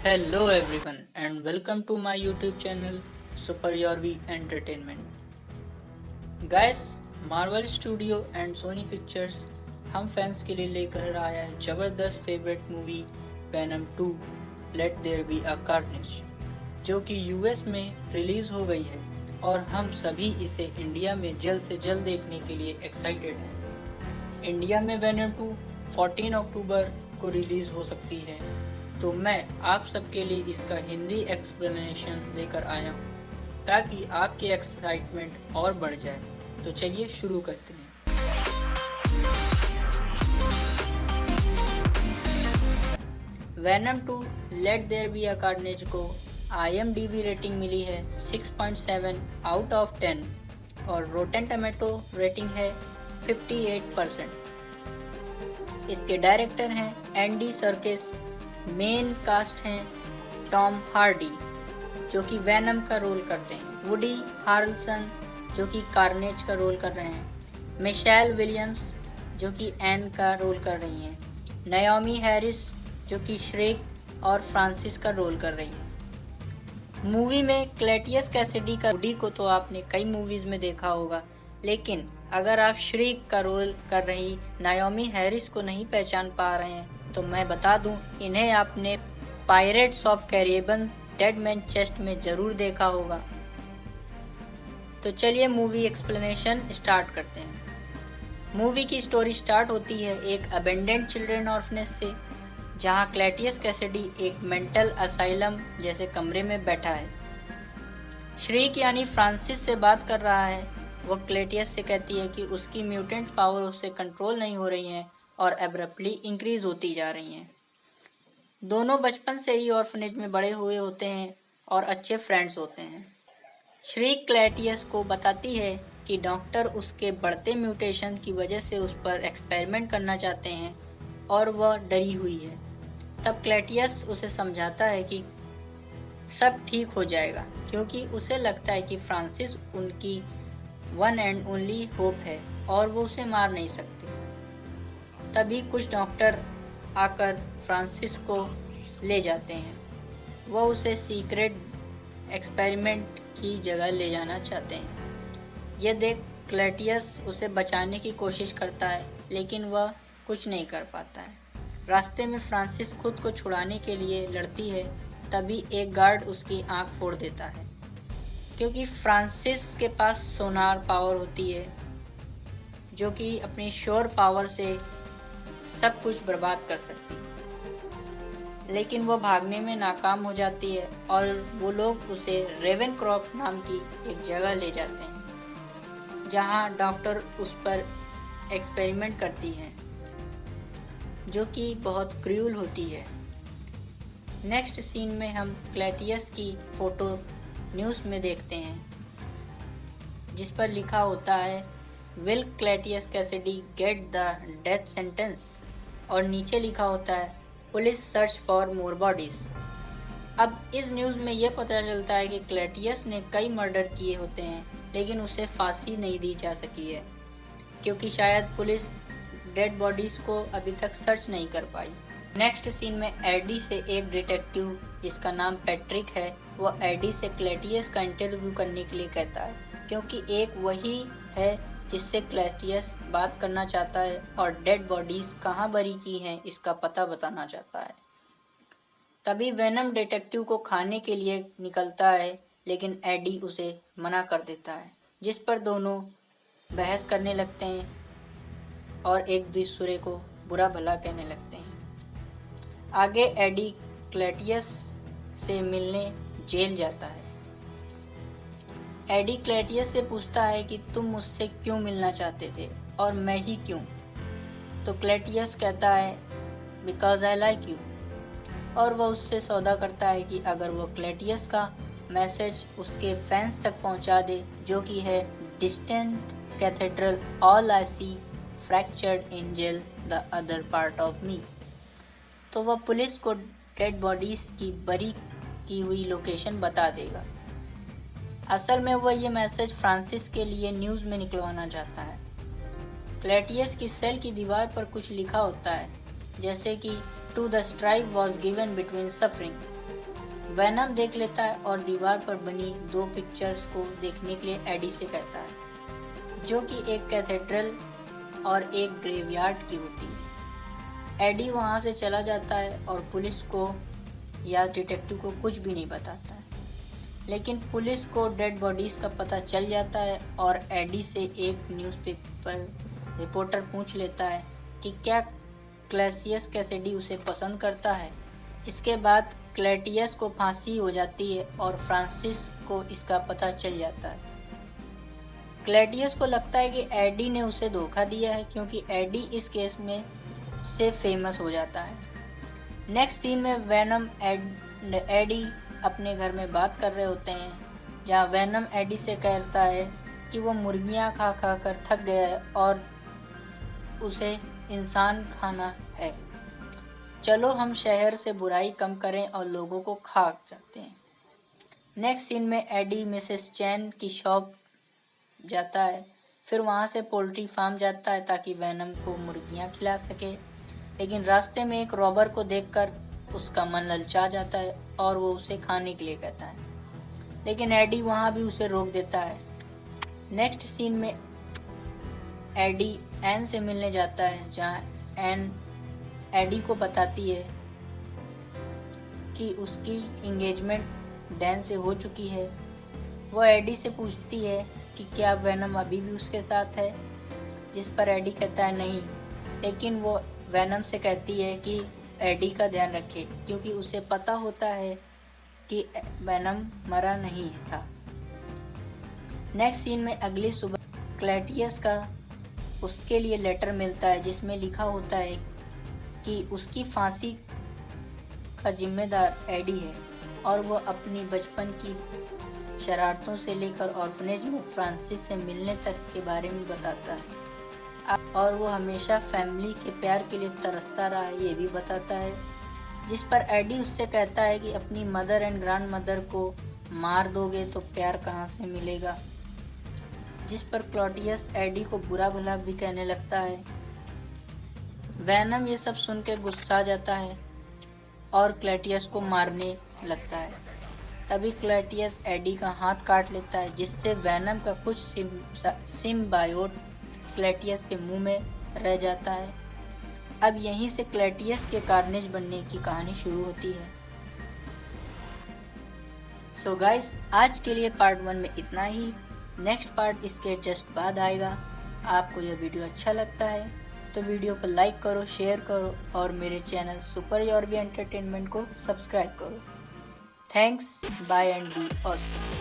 Hello everyone and welcome to my YouTube channel Super Yorvi Entertainment. Guys, Marvel studio and Sony pictures हम fans के लिए लेकर आया है जबरदस्त favourite movie Venom 2 let there be a carnage, जो कि यूएस में रिलीज हो गई है और हम सभी इसे इंडिया में जल्द से जल्द देखने के लिए एक्साइटेड हैं। इंडिया में वेनम 2 14 अक्टूबर को रिलीज हो सकती है, तो मैं आप सबके लिए इसका हिंदी एक्सप्लेनेशन लेकर आया हूँ ताकि आपकी एक्साइटमेंट और बढ़ जाए। तो चलिए शुरू करते हैं। Venom 2 let there be a carnage को IMDb रेटिंग मिली है 6.7 आउट ऑफ 10 और रोटेन टमेटो रेटिंग है 58%। इसके डायरेक्टर हैं एंडी सर्किस। मेन कास्ट हैं टॉम हार्डी जो कि वैनम का रोल करते हैं, वुडी हार्लसन जो कि कार्नेज का रोल कर रहे हैं, मिशेल विलियम्स जो कि एन का रोल कर रही हैं, नाओमी हैरिस जो कि श्रेक और फ्रांसिस का रोल कर रही हैं। मूवी में क्लेटियस कैसिडी का वुडी को तो आपने कई मूवीज़ में देखा होगा, लेकिन अगर आप श्रीक का रोल कर रही नाओमी हैरिस को नहीं पहचान पा रहे हैं तो मैं बता दूं, इन्हें आपने pirates of Caribbean dead man chest में ज़रूर देखा होगा। तो चलिए मूवी एक्सप्लेनेशन स्टार्ट करते हैं। मूवी की स्टोरी स्टार्ट होती है एक अबेंडेंट चिल्ड्रन ऑर्फनेज से, जहां क्लेटियस कैसिडी एक मेंटल असाइलम जैसे कमरे में बैठा है। श्रीक यानी फ्रांसिस से बात कर रहा है। वह क्लेटियस से कहती है कि उसकी म्यूटेंट पावर उससे कंट्रोल नहीं हो रही हैं और एब्रप्टली इंक्रीज होती जा रही हैं। दोनों बचपन से ही ऑर्फनेज में बड़े हुए होते हैं और अच्छे फ्रेंड्स होते हैं। श्रीक क्लेटियस को बताती है कि डॉक्टर उसके बढ़ते म्यूटेशन की वजह से उस पर एक्सपेरिमेंट करना चाहते हैं और वह डरी हुई है। तब क्लेटियस उसे समझाता है कि सब ठीक हो जाएगा, क्योंकि उसे लगता है कि फ्रांसिस उनकी वन एंड ओनली होप है और वो उसे मार नहीं सकते। तभी कुछ डॉक्टर आकर फ्रांसिस को ले जाते हैं। वह उसे सीक्रेट एक्सपेरिमेंट की जगह ले जाना चाहते हैं। यह देख क्लेटियस उसे बचाने की कोशिश करता है, लेकिन वह कुछ नहीं कर पाता है। रास्ते में फ्रांसिस खुद को छुड़ाने के लिए लड़ती है, तभी एक गार्ड उसकी आंख फोड़ देता है, क्योंकि फ्रांसिस के पास सोनार पावर होती है जो कि अपनी शोर पावर से सब कुछ बर्बाद कर सकती है। लेकिन वो भागने में नाकाम हो जाती है और वो लोग उसे रेवेनक्रॉफ्ट नाम की एक जगह ले जाते हैं, जहां डॉक्टर उस पर एक्सपेरिमेंट करती हैं, जो कि बहुत क्रूअल होती है। नेक्स्ट सीन में हम क्लेटियस की फ़ोटो न्यूज़ में देखते हैं, जिस पर लिखा होता है will Cletus Cassidy get the death sentence, और नीचे लिखा होता है police search for more bodies. अब इस न्यूज़ में यह पता चलता है कि क्लेटियस ने कई मर्डर किए होते हैं, लेकिन उसे फांसी नहीं दी जा सकी है, क्योंकि शायद पुलिस डेड बॉडीज़ को अभी तक सर्च नहीं कर पाई। नेक्स्ट सीन में एडी से एक डिटेक्टिव जिसका नाम पैट्रिक है, वह एडी से क्लेटियस का इंटरव्यू करने के लिए कहता है, क्योंकि एक वही है जिससे क्लेटियस बात करना चाहता है और डेड बॉडीज कहाँ बरी की हैं इसका पता बताना चाहता है। तभी वेनम डिटेक्टिव को खाने के लिए निकलता है, लेकिन एडी उसे मना कर देता है, जिस पर दोनों बहस करने लगते हैं और एक दूसरे को बुरा भला कहने लगते हैं। आगे एडी क्लेटियस से मिलने जेल जाता है। एडी क्लेटियस से पूछता है कि तुम मुझसे क्यों मिलना चाहते थे और मैं ही क्यों? तो क्लेटियस कहता है बिकॉज आई लाइक यू, और वह उससे सौदा करता है कि अगर वो क्लेटियस का मैसेज उसके फैंस तक पहुंचा दे, जो कि है distant cathedral all I see fractured angel the other part of me, तो वह पुलिस को डेड बॉडीज की बरी की हुई लोकेशन बता देगा। असल में वह ये मैसेज फ्रांसिस के लिए न्यूज़ में निकलवाना चाहता है। क्लेटियस की सेल की दीवार पर कुछ लिखा होता है, जैसे कि to the strike was given between suffering, Venom देख लेता है और दीवार पर बनी 2 पिक्चर्स को देखने के लिए एडी से कहता है, जो कि एक कैथेड्रल और एक ग्रेवयार्ड की होती है। एडी वहां से चला जाता है और पुलिस को या डिटेक्टिव को कुछ भी नहीं बताता है, लेकिन पुलिस को डेड बॉडीज का पता चल जाता है और एडी से एक न्यूज़पेपर रिपोर्टर पूछ लेता है कि क्या क्लैसियस कैसिडी उसे पसंद करता है। इसके बाद क्लैटियस को फांसी हो जाती है और फ्रांसिस को इसका पता चल जाता है। क्लैटियस को लगता है कि एडी ने उसे धोखा दिया है, क्योंकि एडी इस केस में से फेमस हो जाता है। नेक्स्ट सीन में वेनम एडी अपने घर में बात कर रहे होते हैं, जहां वेनम एडी से कहता है कि वो मुर्गियां खा खा कर थक गया है और उसे इंसान खाना है। चलो हम शहर से बुराई कम करें और लोगों को खा जाते हैं। नेक्स्ट सीन में एडी मिसेस चैन की शॉप जाता है, फिर वहां से पोल्ट्री फार्म जाता है ताकि वेनम को मुर्गियां खिला सके, लेकिन रास्ते में एक रॉबर को देखकर उसका मन ललचा जाता है और वो उसे खाने के लिए कहता है, लेकिन एडी वहां भी उसे रोक देता है। नेक्स्ट सीन में एडी एन से मिलने जाता है, जहां एन एडी को बताती है कि उसकी एंगेजमेंट डैन से हो चुकी है। वो एडी से पूछती है कि क्या वेनम अभी भी उसके साथ है, जिस पर एडी कहता है नहीं, लेकिन वो वेनम से कहती है कि एडी का ध्यान रखे, क्योंकि उसे पता होता है कि वेनम मरा नहीं था। नेक्स्ट सीन में अगली सुबह क्लैटियस का उसके लिए लेटर मिलता है, जिसमें लिखा होता है कि उसकी फांसी का जिम्मेदार एडी है और वो अपनी बचपन की शरारतों से लेकर ऑर्फनेज में फ्रांसिस से मिलने तक के बारे में बताता है, और वो हमेशा फैमिली के प्यार के लिए तरसता रहा है, ये भी बताता है। जिस पर एडी उससे कहता है कि अपनी मदर एंड ग्रैंड मदर को मार दोगे तो प्यार कहाँ से मिलेगा, जिस पर क्लॉटियस एडी को बुरा भला भी कहने लगता है। वेनम ये सब सुन के गुस्सा जाता है और क्लैटियस को मारने लगता है। तभी क्लैटियस एडी का हाथ काट लेता है, जिससे वेनम का कुछ सिम्बायोट क्लैटियस के मुंह में रह जाता है। अब यहीं से क्लैटियस के कार्नेज बनने की कहानी शुरू होती है। सो गाइस, आज के लिए पार्ट 1 में इतना ही। नेक्स्ट पार्ट इसके जस्ट बाद आएगा। आपको यह वीडियो अच्छा लगता है तो वीडियो को लाइक करो, शेयर करो और मेरे चैनल सुपर योरवी एंटरटेनमेंट को सब्सक्राइब करो। Thanks, bye and be awesome.